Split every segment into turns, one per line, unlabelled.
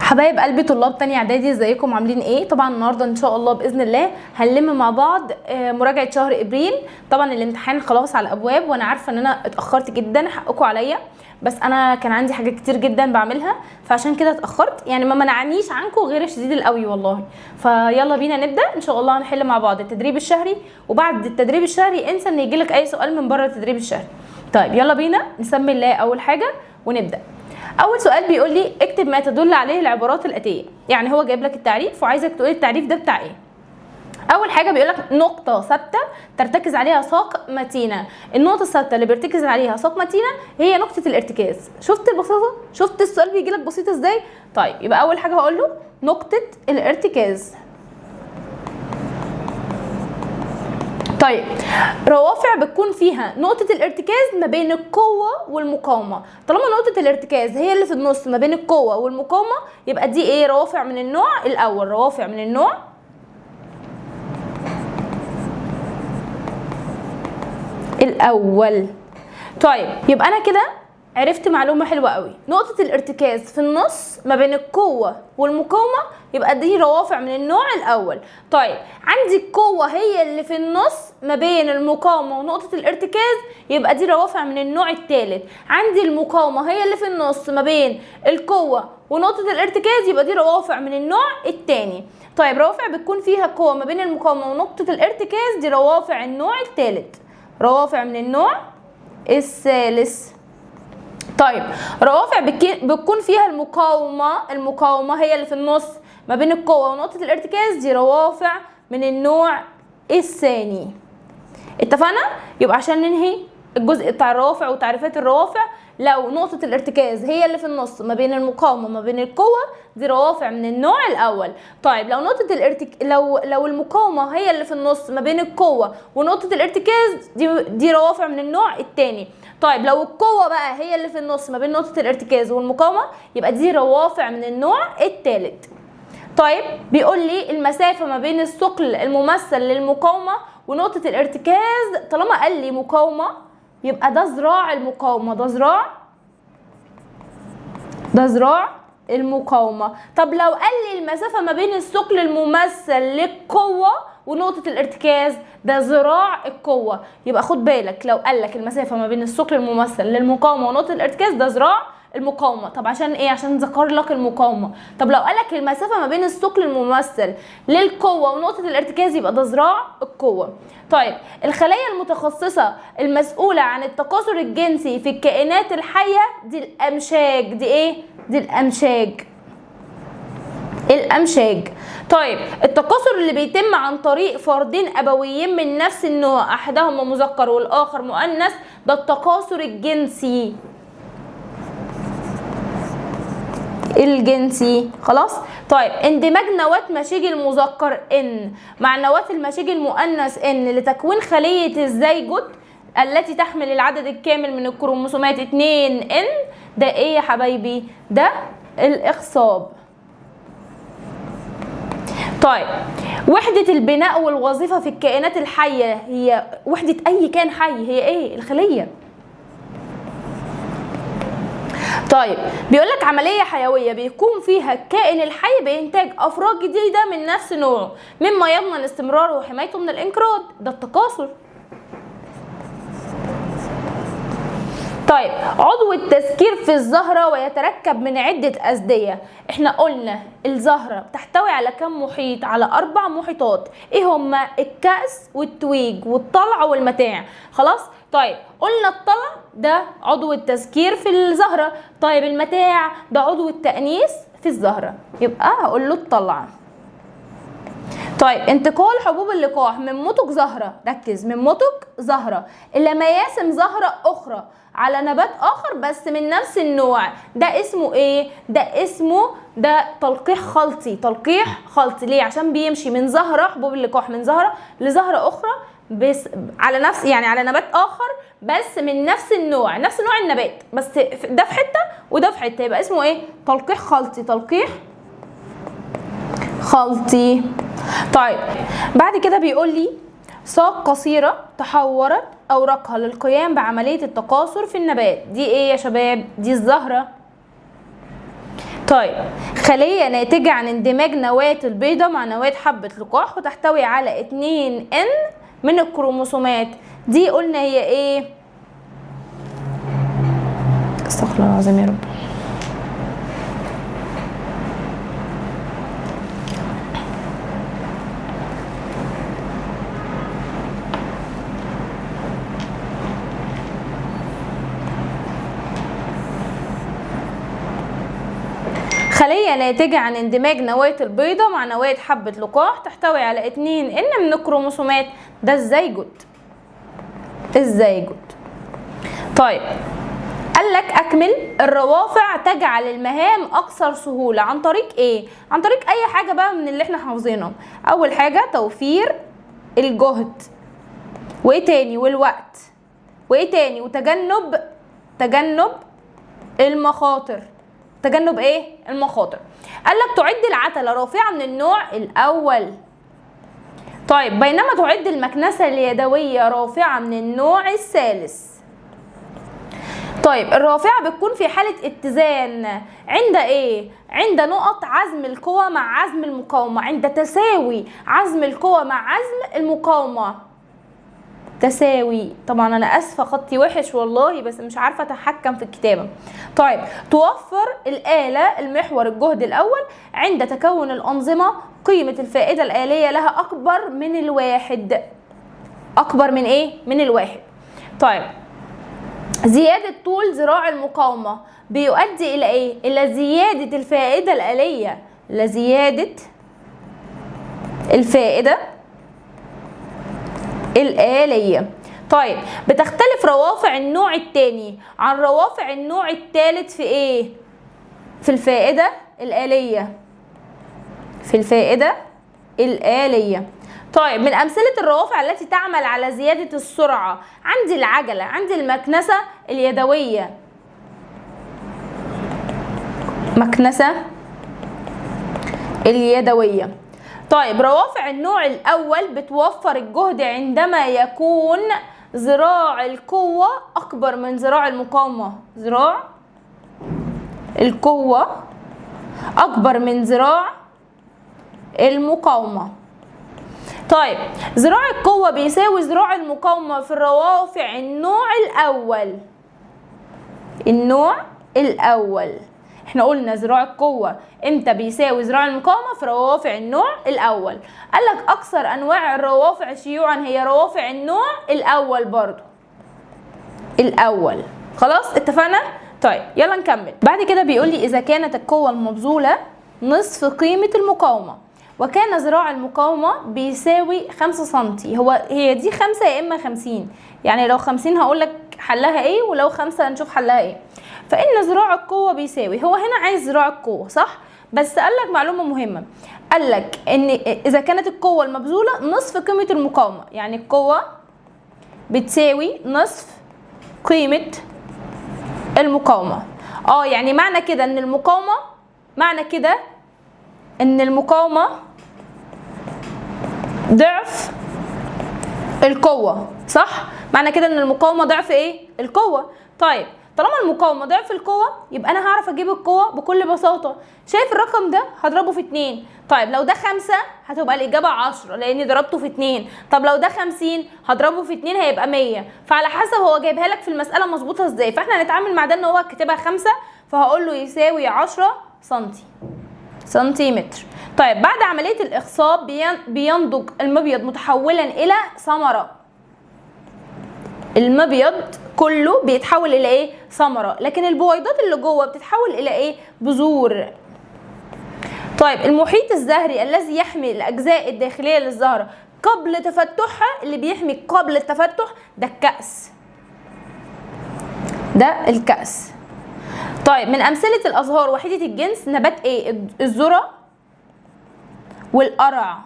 حبايب قلبي طلاب تانية اعدادي، ازيكم عاملين ايه؟ طبعا النهارده ان شاء الله باذن الله هنلم مع بعض مراجعه شهر ابريل. طبعا الامتحان خلاص على الابواب، وانا عارفه ان انا اتاخرت جدا، حقكم عليا، بس انا كان عندي حاجات كتير جدا بعملها فعشان كده اتاخرت، يعني ما منعنيش عنكم غير الشديد القوي والله. فيلا بينا نبدا ان شاء الله. هنحل مع بعض التدريب الشهري، وبعد التدريب الشهري انسى ان يجيلك اي سؤال من بره التدريب الشهري. طيب يلا بينا نسمي الله اول حاجه ونبدا. اول سؤال بيقول لي اكتب ما تدل عليه العبارات الاتيه، يعني هو جايب لك التعريف وعايزك تقولي التعريف ده بتاع ايه. اول حاجه بيقول لك نقطه ثابته ترتكز عليها ساق متينه. النقطه الثابته اللي بيرتكز عليها ساق متينه هي نقطه الارتكاز. شفت البساطه؟ شفت السؤال بيجي لك بسيط ازاي؟ طيب يبقى اول حاجه هقول له نقطه الارتكاز. طيب روافع بتكون فيها نقطة الارتكاز ما بين القوة والمقاومة. طالما نقطة الارتكاز هي اللي في النص ما بين القوة والمقاومة يبقى دي ايه؟ روافع من النوع الأول، روافع من النوع الأول. طيب يبقى أنا كده عرفت معلومة حلوة قوي، نقطة الارتكاز في النص ما بين القوة والمقاومة يبقى دي روافع من النوع الأول. طيب عندي القوة هي اللي في النص ما بين المقاومة ونقطة الارتكاز يبقى دي روافع من النوع الثالث. عندي المقاومة هي اللي في النص ما بين القوة ونقطة الارتكاز يبقى دي روافع من النوع الثاني. طيب روافع بتكون فيها قوة ما بين المقاومة ونقطة الارتكاز دي روافع النوع الثالث، روافع من النوع الثالث. طيب روافع بتكون فيها المقاومة هي اللي في النص ما بين القوة ونقطة الارتكاز دي روافع من النوع الثاني. اتفقنا؟ يبقى عشان ننهي الجزء بتاع الروافع وتعريفات الروافع، لو نقطة الارتكاز هي اللي في النص ما بين المقاومة ما بين القوة دي روافع من النوع الأول. طيب لو نقطة لو المقاومة هي اللي في النص ما بين القوة ونقطة الارتكاز دي روافع من النوع الثاني. طيب لو القوة بقى هي اللي في النص ما بين نقطة الارتكاز والمقاومة يبقى دي روافع من النوع الثالث. طيب بيقول لي المسافة ما بين الثقل الممثل للمقاومة ونقطة الارتكاز، طالما قال لي مقاومة يبقى ده ذراع المقاومة، ده ذراع المقاومة. طب لو قال لي المسافة ما بين الثقل الممثل للقوة ونقطة الارتكاز ده ذراع القوة، يبقى خد بالك لو قال لك المسافة ما بين الثقل الممثل للمقاومة ونقطة الارتكاز ده ذراع المقاومة. طب عشان ايه؟ عشان ذكر لك المقاومة. طب لو قال لك المسافة ما بين الثقل الممثل للقوة ونقطة الارتكاز يبقى ده ذراع القوة. طيب الخلايا المتخصصة المسؤولة عن التكاثر الجنسي في الكائنات الحية دي الأمشاج. دي ايه؟ دي الأمشاج. طيب التكاثر اللي بيتم عن طريق فردين أبويين من نفس النوع أحدهما مذكر والآخر مؤنث ده التكاثر الجنسي. خلاص. طيب اندماج نواة مشيج المذكر ان مع نواة المشيج المؤنث ان لتكوين خلية الزيجوت التي تحمل العدد الكامل من الكروموسومات 2 ان ده ايه يا حبايبي؟ ده الاخصاب. طيب وحدة البناء والوظيفة في الكائنات الحية هي وحدة اي كائن حي هي ايه؟ الخلية. طيب بيقول لك عمليه حيويه بيقوم فيها الكائن الحي بانتاج افراد جديده من نفس نوعه مما يضمن استمراره وحمايته من الانقراض، ده التكاثر. طيب عضو التذكير في الزهره ويتركب من عده أزدية. احنا قلنا الزهره بتحتوي على كم محيط؟ على 4 محيطات. ايه هما؟ الكأس والتويج والطلع والمتاع. خلاص. طيب قلنا الطلع ده عضو التذكير في الزهرة، طيب المتاع ده عضو التأنيث في الزهرة، يبقى هقول له الطلع. طيب انتقال حبوب اللقاح من متج زهرة، ركز، من متج زهرة إلى مياسم زهرة أخرى على نبات آخر بس من نفس النوع ده اسمه ايه؟ ده تلقيح خلطي. ليه؟ عشان بيمشي من زهرة حبوب اللقاح من زهرة لزهرة أخرى بس على نفس على نبات اخر بس من نفس النوع النبات، بس ده في حته وده في حته، يبقى اسمه ايه؟ تلقيح خلطي. طيب بعد كده بيقول لي ساق قصيره تحورت اوراقها للقيام بعمليه التكاثر في النبات، دي ايه يا شباب؟ دي الزهره. طيب خلية ناتجة عن اندماج نواة البيضة مع نواة حبة لقاح وتحتوي على 2 N من الكروموسومات، دي قلنا هي ايه؟ استغفر الله العظيم يا رب. خلية ناتجة عن اندماج نواة البيضة مع نواة حبة لقاح تحتوي على 2 N من الكروموسومات، ده الزيجوت. طيب قال لك اكمل. الروافع تجعل المهام اكثر سهولة عن طريق ايه؟ عن طريق اي حاجة بقى من اللي احنا حافظينهم. اول حاجة توفير الجهد، وايه تاني؟ والوقت، وايه تاني؟ وتجنب المخاطر. تجنب ايه؟ المخاطر. قال لك تعد العتلة رافعة من النوع الاول. طيب بينما تعد المكنسة اليدوية رافعة من النوع الثالث. طيب الرافعة بتكون في حالة اتزان عند ايه؟ عند نقط عزم القوى مع عزم المقاومة، عند تساوي عزم القوى مع عزم المقاومة. تساوي، طبعا انا اسفة خطي وحش والله، بس مش عارفة اتحكم في الكتابة. طيب توفر الآلة المحور الجهد الأول عند تكون الأنظمة قيمة الفائدة الآلية لها أكبر من الواحد. أكبر من إيه؟ من الواحد. طيب زيادة طول ذراع المقاومة بيؤدي إلى إيه؟ إلى زيادة الفائدة الآلية. لزيادة الفائدة الآلية. طيب بتختلف روافع النوع الثاني عن روافع النوع الثالث في ايه؟ في الفائدة الآلية. في الفائدة الآلية. طيب من أمثلة الروافع التي تعمل على زيادة السرعة، عندي العجلة، عندي المكنسة اليدوية. مكنسة اليدوية. طيب روافع النوع الأول بتوفر الجهد عندما يكون ذراع القوة أكبر من ذراع المقاومة. ذراع القوة أكبر من ذراع المقاومة. طيب ذراع القوة بيساوي ذراع المقاومة في الروافع النوع الأول. النوع الأول احنا قلنا ذراع القوة امتى بيساوي ذراع المقاومة؟ في روافع النوع الأول. قال لك أكثر أنواع الروافع شيوعا هي روافع النوع الأول برضو. الأول. خلاص اتفقنا؟ طيب يلا نكمل. بعد كده بيقول لي إذا كانت القوة المبذولة نصف قيمة المقاومة وكان ذراع المقاومة بيساوي 5 سنتي، هي دي 5 يا إما 50، يعني لو 50 هقول لك حلها إيه، ولو 5 هنشوف حلها إيه. فإن ذراع القوة بيساوي، هو هنا عايز ذراع القوة صح؟ بس قال لك معلومة مهمة، قال لك إن إذا كانت القوة المبذولة نصف قيمة المقاومة، يعني القوة بتساوي نصف قيمة المقاومة. يعني معنى كده إن المقاومة، معنى كده إن المقاومة ضعف القوة صح؟ معنى كده إن المقاومة ضعف إيه؟ القوة. طيب طالما المقاومة ضعف القوة يبقى أنا هعرف أجيب القوة بكل بساطة. شايف الرقم ده؟ هضربه في 2. طيب لو ده 5 هتبقى الإجابة 10 لأني ضربته في 2. طب لو ده 50 هضربه في 2 هيبقى 100. فعلى حسب هو جايبها لك في المسألة مظبوطة إزاي. فإحنا هنتعامل مع ده إن هو كاتبها 5، فهقول له يساوي 10 سنتيمتر. طيب بعد عملية الإخصاب بينضج المبيض متحولا إلى ثمرة. المبيض كله بيتحول إلى إيه؟ ثمرة، لكن البويضات اللي جوه بتتحول إلى إيه؟ بذور. طيب المحيط الزهري الذي يحمي الأجزاء الداخلية للزهرة قبل تفتحها، اللي بيحمي قبل التفتح ده الكأس. ده الكأس. طيب من أمثلة الأزهار وحيدة الجنس نبات إيه؟ الذرة والقرع.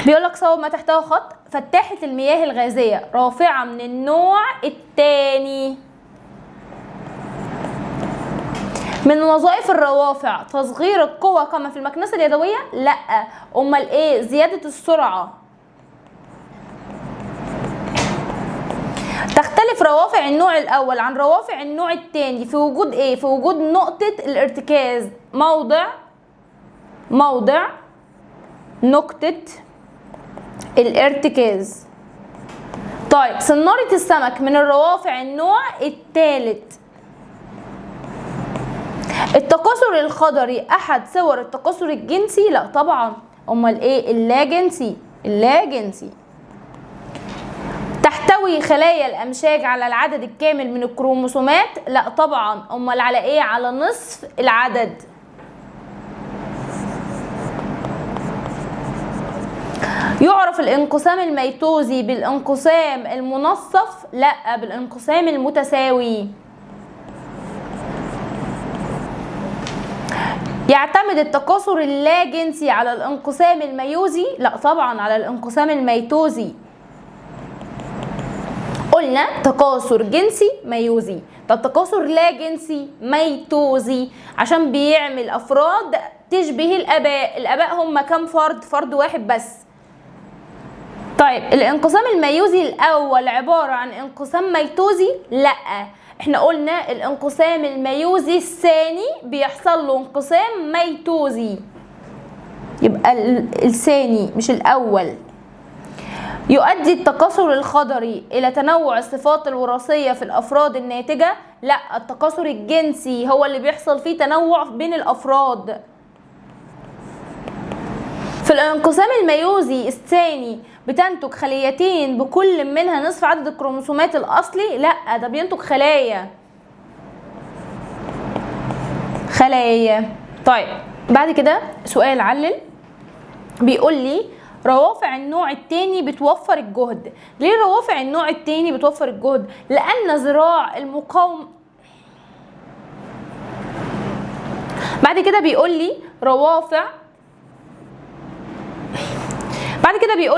بيقول لك صوب ما تحته خط. فتاحة المياه الغازية رافعة من النوع الثاني. من وظائف الروافع تصغير القوة كما في المكنسة اليدوية؟ لا، امال ايه؟ زيادة السرعة. تختلف روافع النوع الاول عن روافع النوع الثاني في وجود ايه؟ في وجود نقطة الارتكاز، موضع نقطة الارتكاز. طيب صنارة السمك من الروافع النوع الثالث. التكاثر الخضري احد صور التكاثر الجنسي؟ لا طبعا. امال ايه؟ اللاجنسي. تحتوي خلايا الامشاج على العدد الكامل من الكروموسومات؟ لا طبعا. امال على ايه؟ على نصف العدد. يعرف الانقسام الميتوزي بالانقسام المنصف؟ لا، بالانقسام المتساوي. يعتمد التكاثر اللاجنسي على الانقسام الميوزي؟ لا طبعا، على الانقسام الميتوزي. قلنا تكاثر جنسي ميوزي، طب تكاثر لا جنسي ميتوزي عشان بيعمل افراد تشبه الاباء هم كم فرد؟ فرد واحد بس. طيب الانقسام الميوزي الاول عبارة عن انقسام ميتوزي؟ لا، احنا قلنا الانقسام الميوزي الثاني بيحصل له انقسام ميتوزي، يبقى الثاني مش الاول. يؤدي التكاثر الخضري الى تنوع الصفات الوراثيه في الافراد الناتجه؟ لا، التكاثر الجنسي هو اللي بيحصل فيه تنوع بين الافراد. في الانقسام الميوزي الثاني بتنتج خليتين بكل منها نصف عدد الكروموسومات الاصلي؟ لا، ده بينتج خلايا. طيب بعد كده سؤال علل، بيقول لي روافع النوع الثاني بتوفر الجهد. ليه روافع النوع الثاني بتوفر الجهد؟ لان ذراع المقاومه. بعد كده بيقول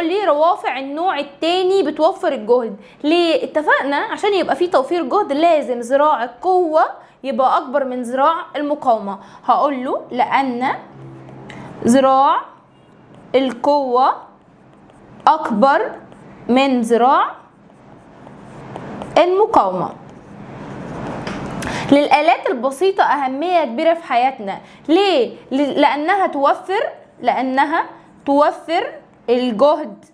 لي روافع النوع الثاني بتوفر الجهد. ليه؟ اتفقنا عشان يبقى في توفير جهد لازم ذراع القوه يبقى اكبر من ذراع المقاومه. هقول له لان ذراع القوة أكبر من ذراع المقاومة. للآلات البسيطة أهمية كبيرة في حياتنا. ليه؟ لأنها توفر الجهد،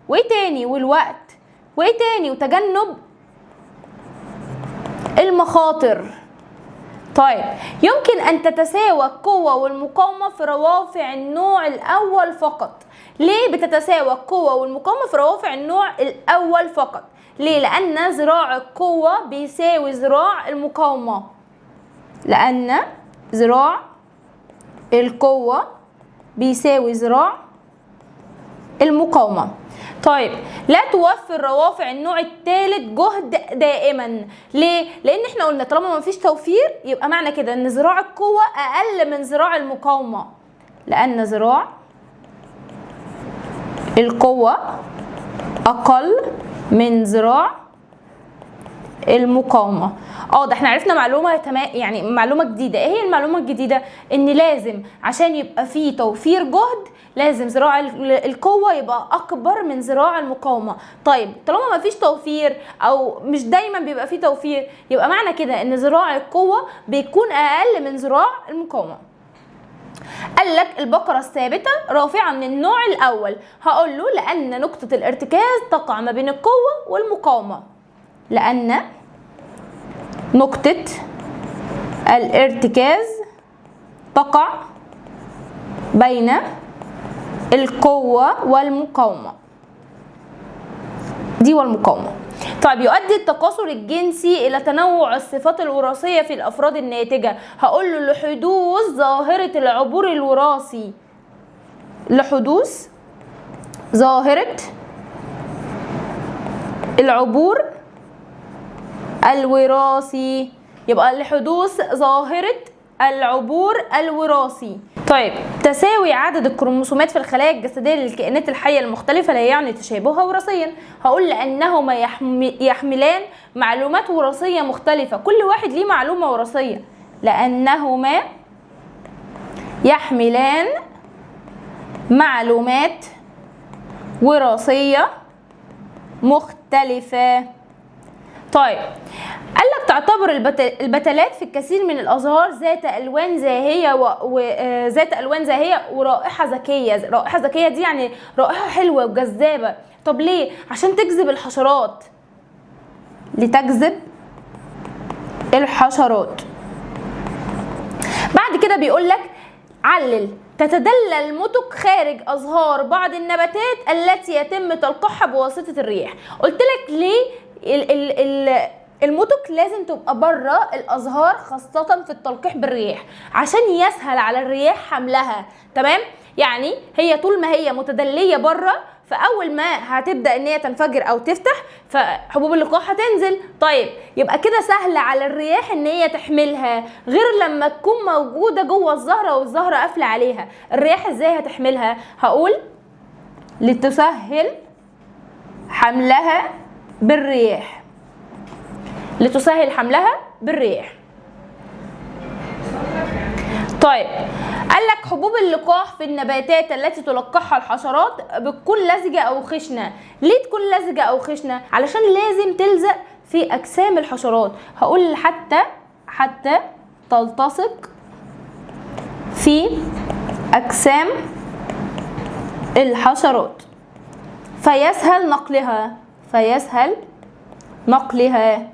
وإيه تاني؟ والوقت، وإيه تاني؟ وتجنب المخاطر. طيب يمكن أن تتساوى القوة والمقاومة في روافع النوع الأول فقط. ليه بتتساوى القوة والمقاومة في روافع النوع الأول فقط؟ ليه؟ لأن ذراع القوة بيساوي ذراع المقاومة. لأن ذراع القوة بيساوي ذراع المقاومة. طيب لا توفر روافع النوع الثالث جهد دائما. ليه؟ لان احنا قلنا طالما ما فيش توفير يبقى معنى كده ان ذراع القوة اقل من ذراع المقاومة، لان ذراع القوة اقل من ذراع المقاومة. ده احنا عرفنا معلومة يعني معلومة جديدة. ايه هي المعلومة الجديدة؟ ان لازم عشان يبقى فيه توفير جهد لازم ذراع القوة يبقى اكبر من ذراع المقاومة. طيب طالما ما فيش توفير او مش دايما بيبقى فيه توفير يبقى معنى كده ان ذراع القوة بيكون اقل من ذراع المقاومة. قال لك البقرة الثابتة رافعة من النوع الاول. هقول له لان نقطة الارتكاز تقع ما بين القوة والمقاومة. لأن نقطة الارتكاز تقع بين القوة والمقاومة دي والمقاومة. طيب يؤدي التكاثر الجنسي إلى تنوع الصفات الوراثية في الأفراد الناتجة. هقول له لحدوث ظاهرة العبور الوراثي. لحدوث ظاهرة العبور الوراثي. يبقى لحدوث ظاهرة العبور الوراثي. طيب تساوي عدد الكروموسومات في الخلايا الجسدية للكائنات الحية المختلفة لا يعني تشابهها وراثيا. هقول لأنهما يحملان معلومات وراثية مختلفة، كل واحد ليه معلومة وراثية. لأنهما يحملان معلومات وراثية مختلفة. طيب قال لك تعتبر البتلات في الكثير من الازهار ذات الوان زاهيه وذات الوان زاهيه ورائحه ذكيه. رائحه ذكيه دي يعني رائحه حلوه وجذابه. طب ليه؟ عشان تجذب الحشرات، لتجذب الحشرات. بعد كده بيقول لك علل. تتدلل المتك خارج ازهار بعض النباتات التي يتم تلقيحها بواسطه الرياح. قلت لك ليه المتك لازم تبقى بره الازهار خاصه في التلقيح بالرياح، عشان يسهل على الرياح حملها. تمام؟ يعني هي طول ما هي متدليه بره، فاول ما هتبدا ان هي تنفجر او تفتح فحبوب اللقاح هتنزل. طيب يبقى كده سهل على الرياح ان هي تحملها، غير لما تكون موجوده جوه الزهره والزهره قافله عليها. الرياح ازاي هتحملها؟ هقول لتسهل حملها بالرياح، لتسهل حملها بالرياح. طيب قال لك حبوب اللقاح في النباتات التي تلقحها الحشرات بتكون لزجه او خشنه. ليه تكون لزجه او خشنه؟ علشان لازم تلزق في اجسام الحشرات. هقول حتى تلتصق في اجسام الحشرات فيسهل نقلها.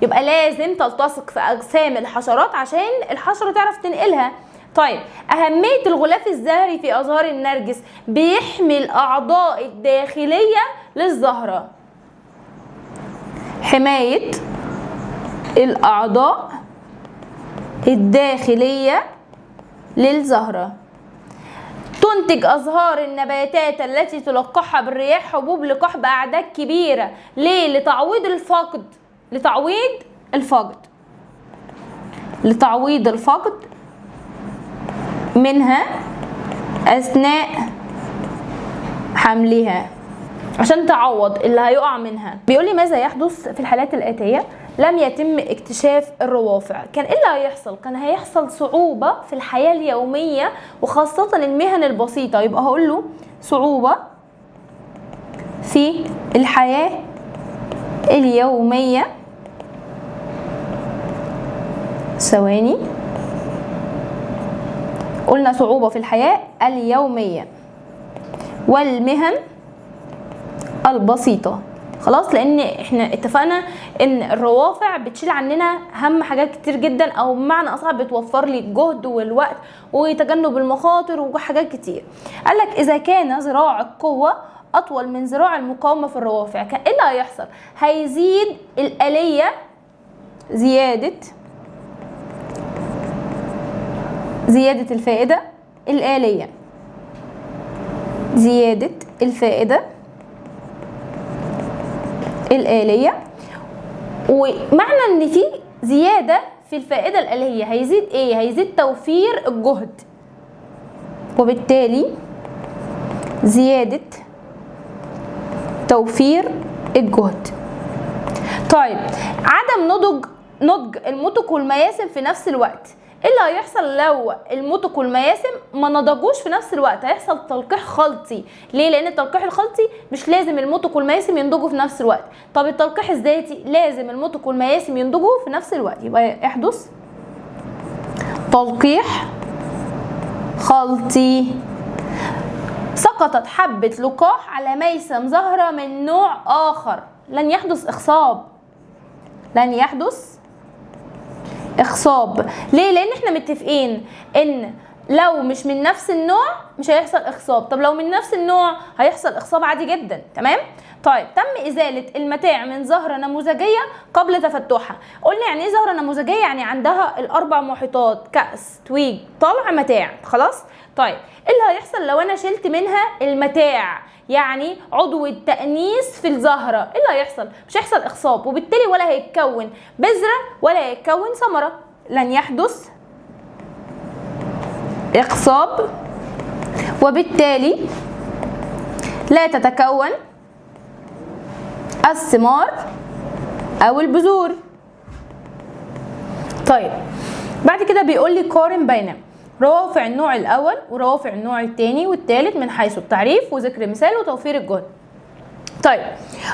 يبقى لازم تلتصق في اجسام الحشرات عشان الحشره تعرف تنقلها. طيب اهميه الغلاف الزهري في ازهار النرجس، بيحمي الاعضاء الداخليه للزهره. حمايه الاعضاء الداخليه للزهره. تنتج ازهار النباتات التي تلقحها بالرياح حبوب لقاح باعداد كبيره. ليه؟ لتعويض الفقد منها اثناء حملها، عشان تعوض اللي هيقع منها. بيقولي ماذا يحدث في الحالات الآتية؟ لم يتم اكتشاف الروافع. كان ايه اللي هيحصل؟ كان هيحصل صعوبة في الحياة اليومية وخاصة المهن البسيطة. يبقى هقول له صعوبة في الحياة اليومية. ثواني، قلنا صعوبة في الحياة اليومية والمهن البسيطة. خلاص، لان احنا اتفقنا ان الروافع بتشيل عننا هم حاجات كتير جدا، او بمعنى اصح بتوفر لي الجهد والوقت وتجنب المخاطر وحاجات كتير. قالك اذا كان ذراع القوة اطول من ذراع المقاومة في الروافع، كان ايه اللي هيحصل؟ هيزيد الآلية، زيادة الفائدة الآلية، زيادة الفائدة الآلية. ومعنى ان في زيادة في الفائدة الآلية هيزيد ايه؟ هيزيد توفير الجهد، وبالتالي زيادة توفير الجهد. طيب عدم نضج المتك والمياسم في نفس الوقت. ايه اللي هيحصل لو المتك والمياسم ما نضجوش في نفس الوقت؟ هيحصل تلقيح خلطي. ليه؟ لان التلقيح الخلطي مش لازم المتك والمياسم ينضجوا في نفس الوقت. طب التلقيح الذاتي لازم المتك والمياسم ينضجوا في نفس الوقت. يبقى يحدث تلقيح خلطي. سقطت حبة لقاح على ميسم زهرة من نوع آخر، لن يحدث إخصاب. ليه؟ لان احنا متفقين ان لو مش من نفس النوع مش هيحصل اخصاب. طب لو من نفس النوع هيحصل اخصاب عادي جدا. تمام؟ طيب تم ازاله المتاع من زهره نموذجيه قبل تفتحها. قلنا يعني ايه زهره نموذجيه؟ يعني عندها الاربع محيطات، كأس، تويج، طلع، متاع. خلاص؟ طيب ايه اللي هيحصل لو انا شلت منها المتاع، يعني عضو التأنيث في الزهرة؟ ايه اللي هيحصل؟ مش هيحصل اخصاب، وبالتالي ولا هيتكون بذرة ولا هيتكون ثمرة. لن يحدث اخصاب، وبالتالي لا تتكون الثمار او البذور. طيب بعد كده بيقول لي قارن بين روافع النوع الاول وروافع النوع الثاني والثالث من حيث التعريف وذكر مثال وتوفير الجهد. طيب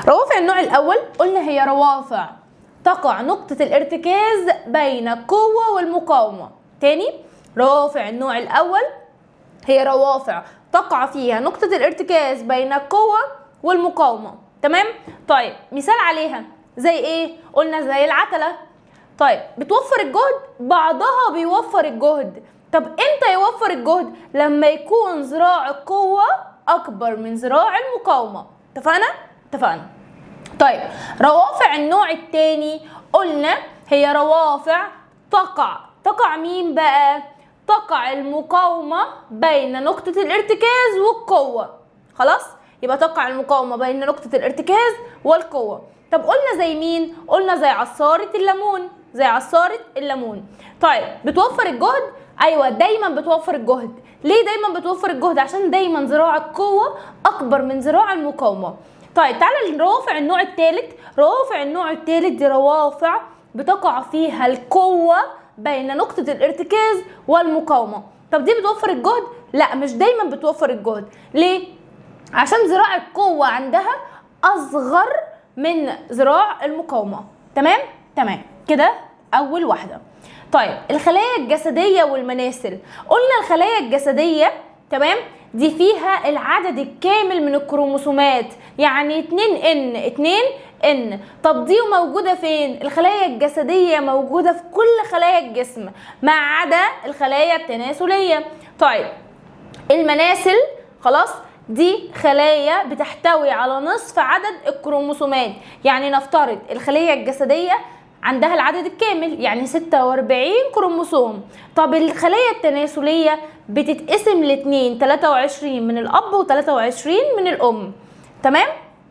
روافع النوع الاول قلنا هي روافع تقع نقطة الارتكاز بين القوة والمقاومة. تاني، روافع النوع الأول هي روافع تقع فيها نقطة الارتكاز بين القوة والمقاومة. تمام؟ طيب مثال عليها زي ايه؟ قلنا زي العتلة. طيب بتوفر الجهد؟ بعضها بيوفر الجهد. طب امتى يوفر الجهد؟ لما يكون ذراع القوة أكبر من ذراع المقاومة. اتفقنا؟ اتفقنا. طيب روافع النوع التاني قلنا هي روافع تقع مين بقى؟ تقع المقاومة بين نقطة الارتكاز والقوة. خلاص؟ يبقى تقع المقاومة بين نقطة الارتكاز والقوة. طب قلنا زي مين؟ قلنا زي عصارة الليمون. زي عصارة الليمون. طيب بتوفر الجهد؟ ايوه دايما بتوفر الجهد. ليه دايما بتوفر الجهد؟ عشان دايما ذراع القوة اكبر من ذراع المقاومة. طيب تعالى لروافع النوع الثالث. روافع النوع الثالث دي روافع بتقع فيها القوة بين نقطة الارتكاز والمقاومة. طب دي بتوفر الجهد؟ لا مش دايما بتوفر الجهد. ليه؟ عشان ذراع القوة عندها اصغر من ذراع المقاومة. تمام؟ تمام كده اول واحدة. طيب الخلايا الجسدية والمناسل. قلنا الخلايا الجسدية تمام دي فيها العدد الكامل من الكروموسومات، يعني 2N. طب دي موجودة فين؟ الخلايا الجسدية موجودة في كل خلايا الجسم ما عدا الخلايا التناسلية. طيب المناسل خلاص دي خلايا بتحتوي على نصف عدد الكروموسومات. يعني نفترض الخلية الجسدية عندها العدد الكامل يعني 46 كروموسوم. طب الخلايا التناسلية بتتقسم لاتنين، 23 من الأب و23 من الأم. تمام؟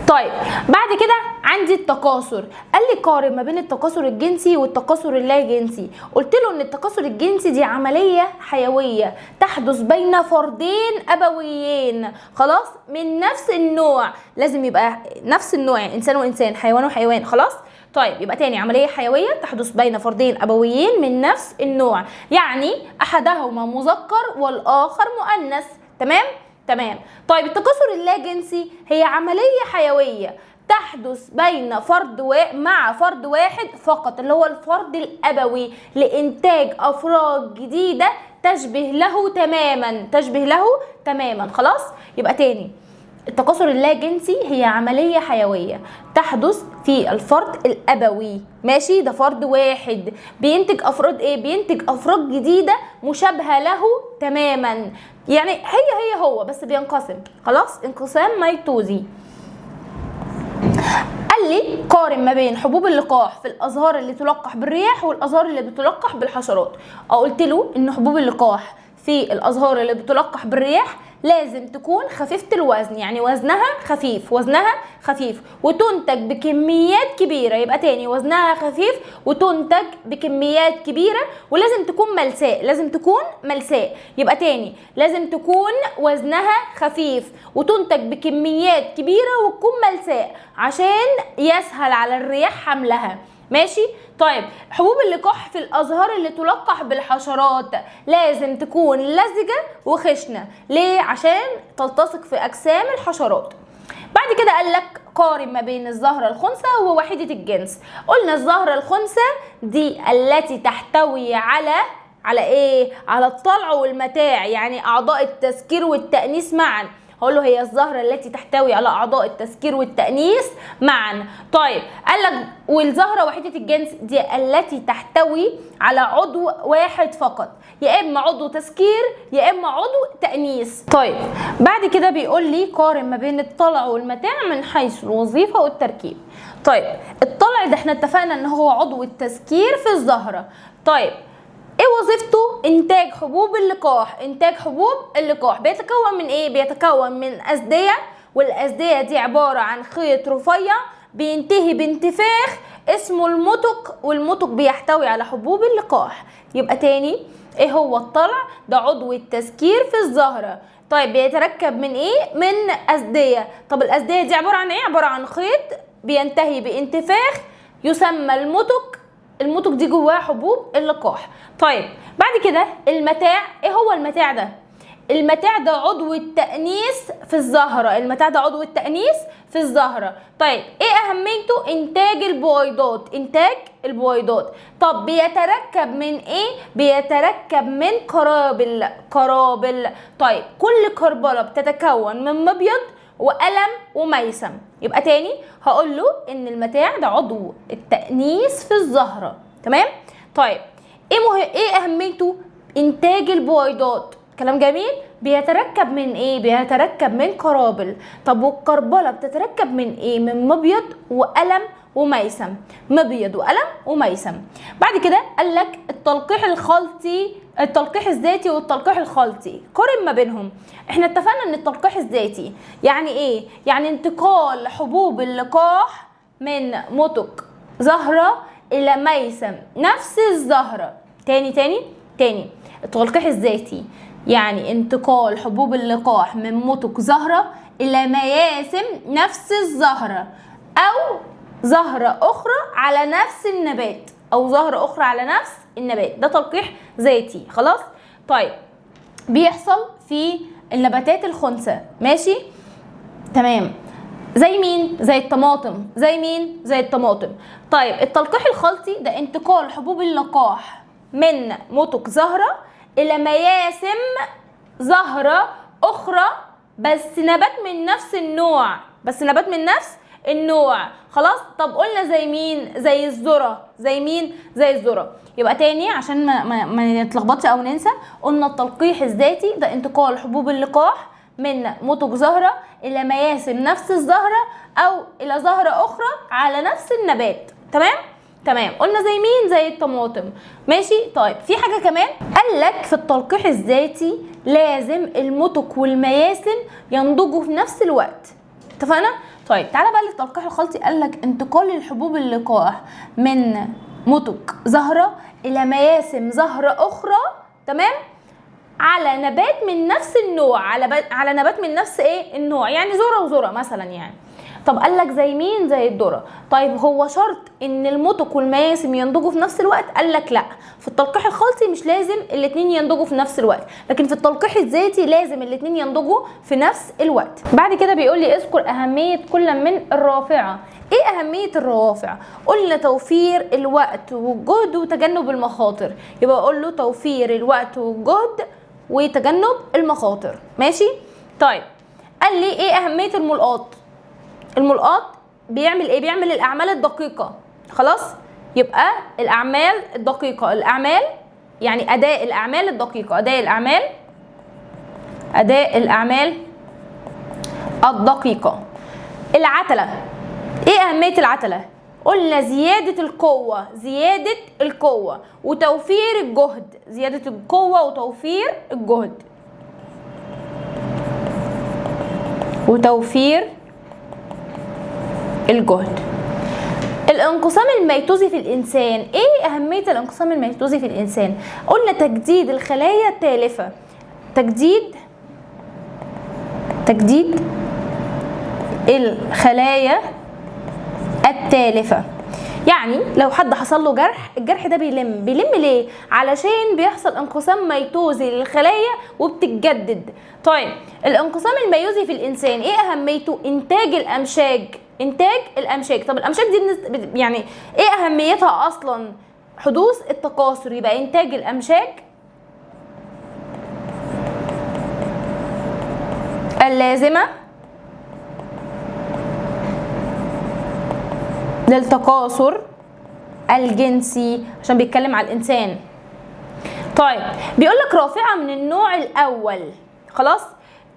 طيب بعد كده عندي التكاثر. قال لي قارن ما بين التكاثر الجنسي والتكاثر اللاجنسي. قلت له ان التكاثر الجنسي دي عمليه حيويه تحدث بين فردين ابويين خلاص من نفس النوع. لازم يبقى نفس النوع، يعني انسان وانسان، حيوان وحيوان. خلاص. طيب يبقى تاني عمليه حيويه تحدث بين فردين ابويين من نفس النوع، يعني احدهما مذكر والاخر مؤنث. تمام؟ تمام. طيب التكاثر اللاجنسي هي عملية حيوية تحدث بين مع فرد واحد فقط اللي هو الفرد الأبوي لإنتاج أفراد جديدة تشبه له تماما. خلاص؟ يبقى تاني التكاثر اللاجنسي هي عملية حيوية تحدث في الفرد الأبوي. ماشي؟ ده فرد واحد بينتج أفراد ايه؟ بينتج أفراد جديدة مشابهة له تماما، يعني هو بس بينقسم. خلاص؟ انقسام ميتوزي. قال لي قارن ما بين حبوب اللقاح في الازهار اللي تلقح بالرياح والازهار اللي بتلقح بالحشرات. قلت له ان حبوب اللقاح في الازهار اللي بتلقح بالرياح لازم تكون خفيفة الوزن، يعني وزنها خفيف وتنتج بكميات كبيرة. يبقى تاني وزنها خفيف وتنتج بكميات كبيرة، ولازم تكون ملساء. يبقى تاني لازم تكون وزنها خفيف وتنتج بكميات كبيرة وتكون ملساء عشان يسهل على الرياح حملها. ماشي؟ طيب حبوب اللقاح في الازهار اللي تلقح بالحشرات لازم تكون لزجة وخشنة. ليه؟ عشان تلتصق في اجسام الحشرات. بعد كده قال لك قارن ما بين الزهرة الخنثى ووحيدة الجنس. قلنا الزهرة الخنثى دي التي تحتوي على ايه؟ على الطلع والمتاع، يعني اعضاء التذكير والتأنيث معا. هقول له هي الزهرة التي تحتوي على أعضاء التذكير والتأنيث معا. طيب قال لك والزهرة وحيدة الجنس دي التي تحتوي على عضو واحد فقط، يا إما عضو تذكير يا إما عضو تأنيث. طيب بعد كده بيقول لي قارن ما بين الطلع والمتاع من حيث الوظيفة والتركيب. طيب الطلع ده احنا اتفقنا ان هو عضو التذكير في الزهرة. طيب ايه وظيفته؟ انتاج حبوب اللقاح. بيتكون من ايه؟ بيتكون من أزدية، والأزدية دي عبارة عن خيط رفيع بينتهي بانتفاخ اسمه المتق، والمتق بيحتوي على حبوب اللقاح. يبقى تاني ايه هو الطلع؟ ده عضو التذكير في الزهرة. طيب بيتركب من ايه؟ من أزدية. طب الأزدية دي عبارة عن ايه؟ عبارة عن خيط بينتهي بانتفاخ يسمى المتق. المتق دي جواها حبوب اللقاح. طيب بعد كده المتاع. ايه هو المتاع ده؟ المتاع ده عضو التأنيث في الزهرة، المتاع ده عضو التأنيث في الزهرة. طيب ايه اهميته؟ انتاج البويضات، انتاج البويضات. طب بيتركب من ايه؟ بيتركب من قرابل، قرابل. طيب كل قربلة بتتكون من مبيض وقلم وميسم. يبقى تاني هقول له ان المتاع ده عضو التأنيث في الزهرة، تمام؟ طيب ايه اهميته؟ انتاج البويضات، كلام جميل. بيتركب من ايه؟ بيتركب من قرابل. طب والقربلة بتتركب من ايه؟ من مبيض وقلم وميسم، مبيض وقلم وميسم. بعد كده قال لك التلقيح الخلطي، التلقيح الذاتي والتلقيح الخلطي، قارن ما بينهم. احنا اتفقنا ان التلقيح الذاتي يعني ايه؟ يعني انتقال حبوب اللقاح من متك زهرة الى ميسم نفس الزهرة. تاني التلقيح الذاتي يعني انتقال حبوب اللقاح من متك زهرة الى مياسم نفس الزهرة، او زهرة اخرى على نفس النبات، او زهرة اخرى على نفس النبات. ده تلقيح ذاتي، خلاص. طيب بيحصل في النباتات الخنثى، ماشي، تمام. زي مين؟ زي الطماطم. زي مين؟ زي الطماطم. طيب التلقيح الخلطي ده انتقال حبوب اللقاح من متك زهرة الى مياسم زهرة اخرى، بس نبات من نفس النوع، بس نبات من نفس النوع، خلاص. طب قلنا زي مين؟ زي الذرة. زي مين؟ زي الذرة. يبقى تاني عشان ما نتلخبطش او ننسى، قلنا التلقيح الذاتي ده انتقال حبوب اللقاح من متك زهرة الى مياسم نفس الزهرة او الى زهرة اخرى على نفس النبات، تمام. قلنا زي مين؟ زي الطماطم، ماشي. طيب في حاجة كمان قال لك في التلقيح الذاتي لازم المتك والمياسم ينضجوا في نفس الوقت، اتفقنا؟ طيب تعالى بقى للتلقيح الخلطي. قال لك انتقال الحبوب اللقاح من متك زهرة الى مياسم زهرة اخرى، تمام، على نبات من نفس النوع، على نبات من نفس ايه؟ النوع، يعني ذرة وذرة مثلا يعني. طب قال لك زي مين؟ زي الذرة. طيب هو شرط ان المتك والمياسم ينضجوا في نفس الوقت؟ قال لك لا، في التلقيح الخلطي مش لازم الاثنين ينضجوا في نفس الوقت، لكن في التلقيح الذاتي لازم الاثنين ينضجوا في نفس الوقت. بعد كده بيقول لي اذكر اهمية كل من الرافعة. ايه اهمية الروافع؟ قلنا توفير الوقت والجهد وتجنب المخاطر، يبقى اقول له توفير الوقت والجهد وتجنب المخاطر، ماشي. طيب قال لي ايه اهمية الملقاط؟ الملقاط بيعمل ايه؟ بيعمل الاعمال الدقيقة، خلاص. يبقى الاعمال الدقيقة، الاعمال يعني اداء الاعمال الدقيقة، اداء الاعمال الدقيقة. العتلة، ايه اهمية العتلة؟ قلنا زيادة القوة، زيادة القوة وتوفير الجهد، زيادة القوة وتوفير الجهد، وتوفير الجهد. الانقسام الميتوزي في الانسان، ايه اهمية الانقسام الميتوزي في الانسان؟ قلنا تجديد الخلايا التالفة، تجديد الخلايا التالفة. يعني لو حد حصل له جرح، الجرح ده بيلم ليه؟ علشان بيحصل انقسام ميتوزي للخلايا وبتتجدد. طيب الانقسام الميوزي في الانسان ايه اهميته؟ انتاج الامشاج، انتاج الامشاج. طب الامشاج دي يعني ايه اهميتها اصلا؟ حدوث التكاثر، يبقى انتاج الامشاج اللازمة للتكاثر الجنسي، عشان بيتكلم على الانسان. طيب بيقول لك رافعة من النوع الاول، خلاص.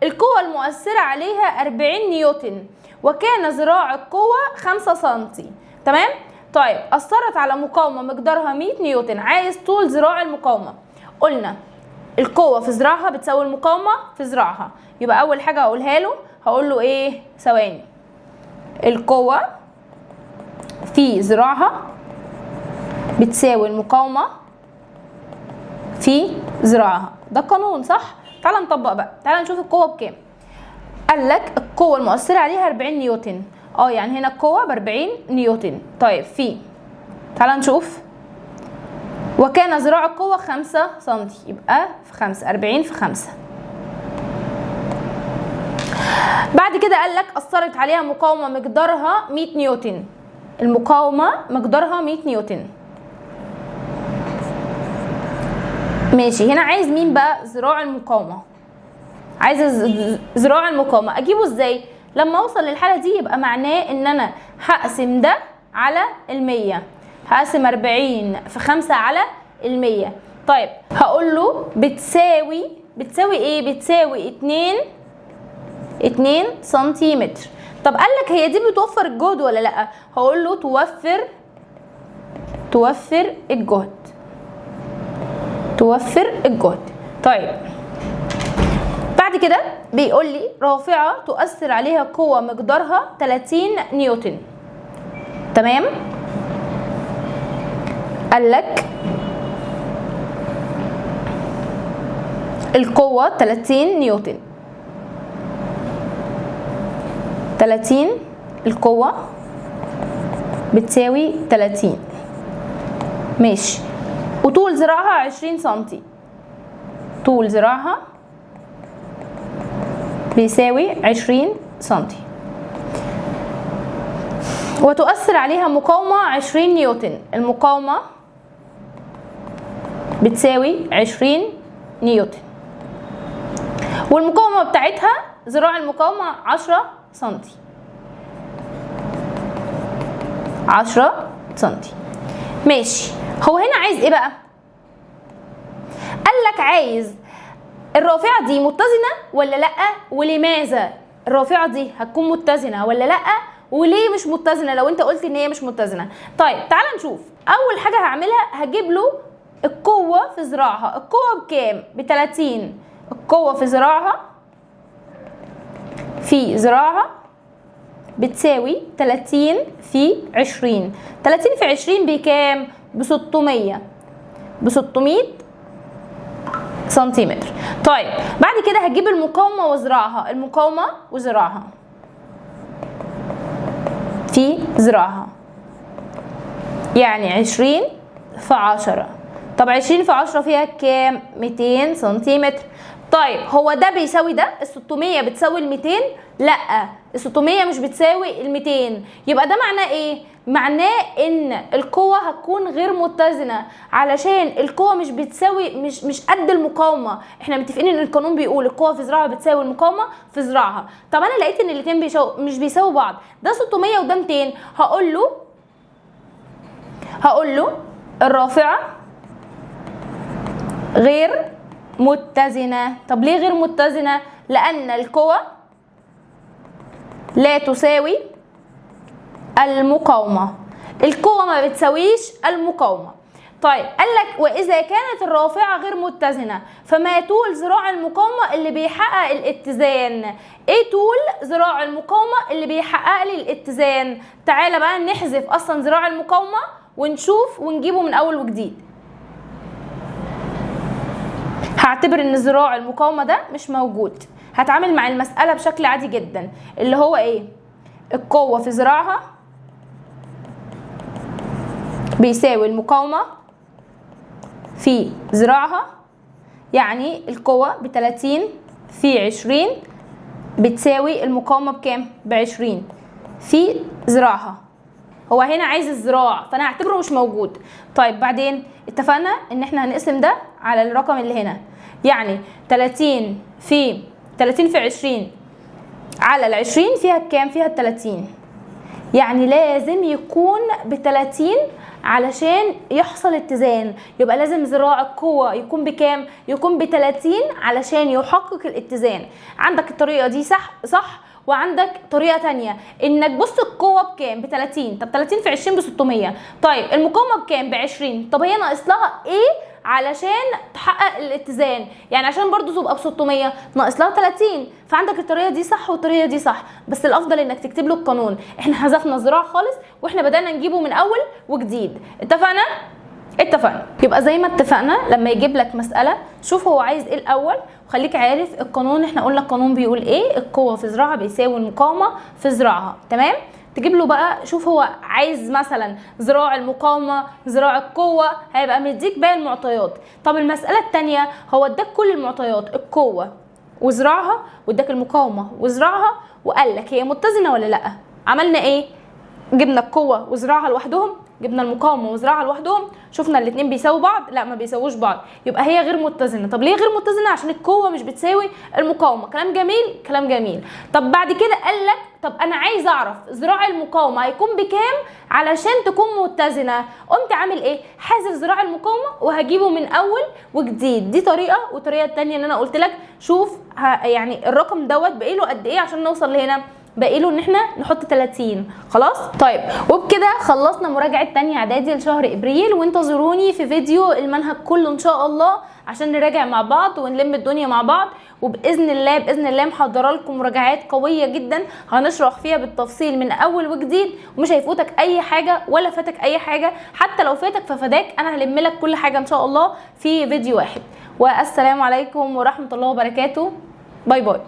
القوة المؤثرة عليها 40 نيوتن، وكان ذراع القوة 5 سنتي، تمام. طيب اثرت على مقاومة مقدارها 100 نيوتن. عايز طول ذراع المقاومة. قلنا القوة في ذراعها بتساوي المقاومة في ذراعها، يبقى اول حاجة هقولها له، هقول له ايه؟ ثواني. القوة في ذراعها بتساوي المقاومة في ذراعها، ده قانون صح؟ تعال نطبق بقى، تعال نشوف القوة بكام. قال لك القوة المؤثرة عليها 40 نيوتن، يعني هنا القوة ب 40 نيوتن. طيب في، تعال نشوف، وكان ذراع القوة 5 سنتي، يبقى في 5، 40 في 5، بعد كده قال لك اثرت عليها مقاومه مقدارها 100 نيوتن. المقاومه مقدارها 100 نيوتن. ماشي، هنا عايز مين بقى؟ ذراع المقاومه. عايز ذراع المقاومه. اجيبه ازاي؟ لما اوصل للحاله دي يبقى معناه ان انا هقسم ده على ال100. هقسم 40 في 5 على ال100. طيب هقول له بتساوي ايه؟ بتساوي 2 سنتيمتر. طب قال لك هي دي بتوفر الجهد ولا لا؟ هقول له توفر الجهد. طيب بعد كده بيقول لي رافعه تؤثر عليها قوه مقدارها 30 نيوتن. تمام؟ قال لك القوه 30 نيوتن. 30 القوه بتساوي 30. ماشي، وطول ذراعها 20 سنتي. طول ذراعها بيساوي 20 سنتي. وتؤثر عليها مقاومة 20 نيوتن. المقاومة بتساوي 20 نيوتن. والمقاومة بتاعتها ذراع المقاومة 10 سنتي. 10 سنتي. ماشي، هو هنا عايز ايه بقى؟ قال لك عايز الرافعه دي متزنه ولا لا، ولماذا الرافعه دي هتكون متزنه ولا لا، وليه مش متزنه لو انت قلت ان هي مش متزنه. طيب تعال نشوف. اول حاجه هعملها هجيب له القوه في ذراعها. القوه بكام؟ ب30. القوه في ذراعها بتساوي 30 في 20. 30 في 20 بكام؟ ب600 سنتيمتر. طيب بعد كده هجيب المقاومة وذراعها. المقاومة وذراعها في ذراعها يعني 20 في 10. طب 20 في 10 فيها كام؟ 200 سنتيمتر. طيب هو ده بيساوي ده؟ ال600 بتساوي ال200؟ لا، ال600 مش بتساوي ال200. يبقى ده معناه ايه؟ معناه ان القوة هتكون غير متزنة، علشان القوة مش بتساوي مش قد المقاومة. احنا متفقين ان القانون بيقول القوة في ذراعها بتساوي المقاومة في ذراعها. طب انا لقيت ان الاتنين مش بيساووا بعض، ده 600 وده 200. هقول له الرافعة غير متزنة. طب ليه غير متزنة؟ لأن القوة لا تساوي المقاومة. القوة ما بتساويش المقاومة. طيب قال لك وإذا كانت الرافعة غير متزنة فما طول ذراع المقاومة اللي بيحقق الاتزان؟ ايه طول ذراع المقاومة اللي بيحقق لي الاتزان؟ تعالى بقى نحذف أصلا ذراع المقاومة ونشوف ونجيبه من أول وجديد. هعتبر ان ذراع المقاومة ده مش موجود. هتعامل مع المسألة بشكل عادي جدا، اللي هو ايه؟ القوة في ذراعها بيساوي المقاومة في ذراعها، يعني القوة ب30 في 20 بتساوي المقاومة بكام؟ ب20 في ذراعها. هو هنا عايز الذراع فانا هعتبره مش موجود. طيب بعدين اتفقنا ان احنا هنقسم ده على الرقم اللي هنا، يعني 30 في 20 على ال20 فيها كام؟ فيها 30. يعني لازم يكون ب30 علشان يحصل اتزان. يبقى لازم ذراع القوة يكون بكام؟ يكون ب30 علشان يحقق الاتزان. عندك الطريقة دي صح، وعندك طريقة تانية انك بص القوة بكام؟ ب30. طب 30 في 20 ب600. طيب المقاومة بكام؟ ب20. طب هي ناقص لها ايه علشان تحقق الاتزان؟ يعني عشان برضو تبقى ب600 ناقص لها 30. فعندك الطريقة دي صح والطريقة دي صح، بس الافضل انك تكتب له القانون. احنا حذفنا الذراع خالص واحنا بدأنا نجيبه من اول وجديد. اتفقنا؟ يبقى زي ما اتفقنا لما يجيب لك مسألة شوف هو عايز ايه الاول، وخليك عارف القانون. احنا قلنا القانون بيقول ايه؟ القوة في ذراعها بيساوي المقاومة في ذراعها. تمام؟ تجيب له بقى شوف هو عايز مثلا ذراع المقاومة، ذراع القوة، هيبقى مديك باقي المعطيات. طب المسألة التانية هو اداك كل المعطيات، القوة وزراعها، واداك المقاومه وزراعها، وقال لك هي متزنه ولا لا. عملنا ايه؟ جبنا القوه وزراعها لوحدهم، جبنا المقاومه وزراعها لوحدهم، شفنا الاثنين بيساووا بعض؟ لا، ما بيساووش بعض، يبقى هي غير متزنه. طب ليه غير متزنه؟ عشان القوه مش بتساوي المقاومه. كلام جميل، كلام جميل. طب بعد كده قال لك طب انا عايز اعرف ذراع المقاومه هيكون بكام علشان تكون متزنه. قمت عامل ايه؟ حاسب ذراع المقاومه وهجيبه من اول وجديد. دي طريقه. والطريقه الثانيه ان انا قلت لك شوف يعني الرقم دوت باقي له قد ايه عشان نوصل لهنا. باقي له ان احنا نحط 30. خلاص؟ طيب، وبكده خلصنا مراجعه تانية اعدادي لشهر ابريل، وانتظروني في فيديو المنهج كله ان شاء الله عشان نراجع مع بعض ونلم الدنيا مع بعض. وباذن الله باذن الله محضره لكم مراجعات قويه جدا هنشرح فيها بالتفصيل من اول وجديد، ومش هيفوتك اي حاجه ولا فاتك اي حاجه. حتى لو فاتك ففداك، انا هلم لك كل حاجه ان شاء الله في فيديو واحد. والسلام عليكم ورحمه الله وبركاته. باي باي.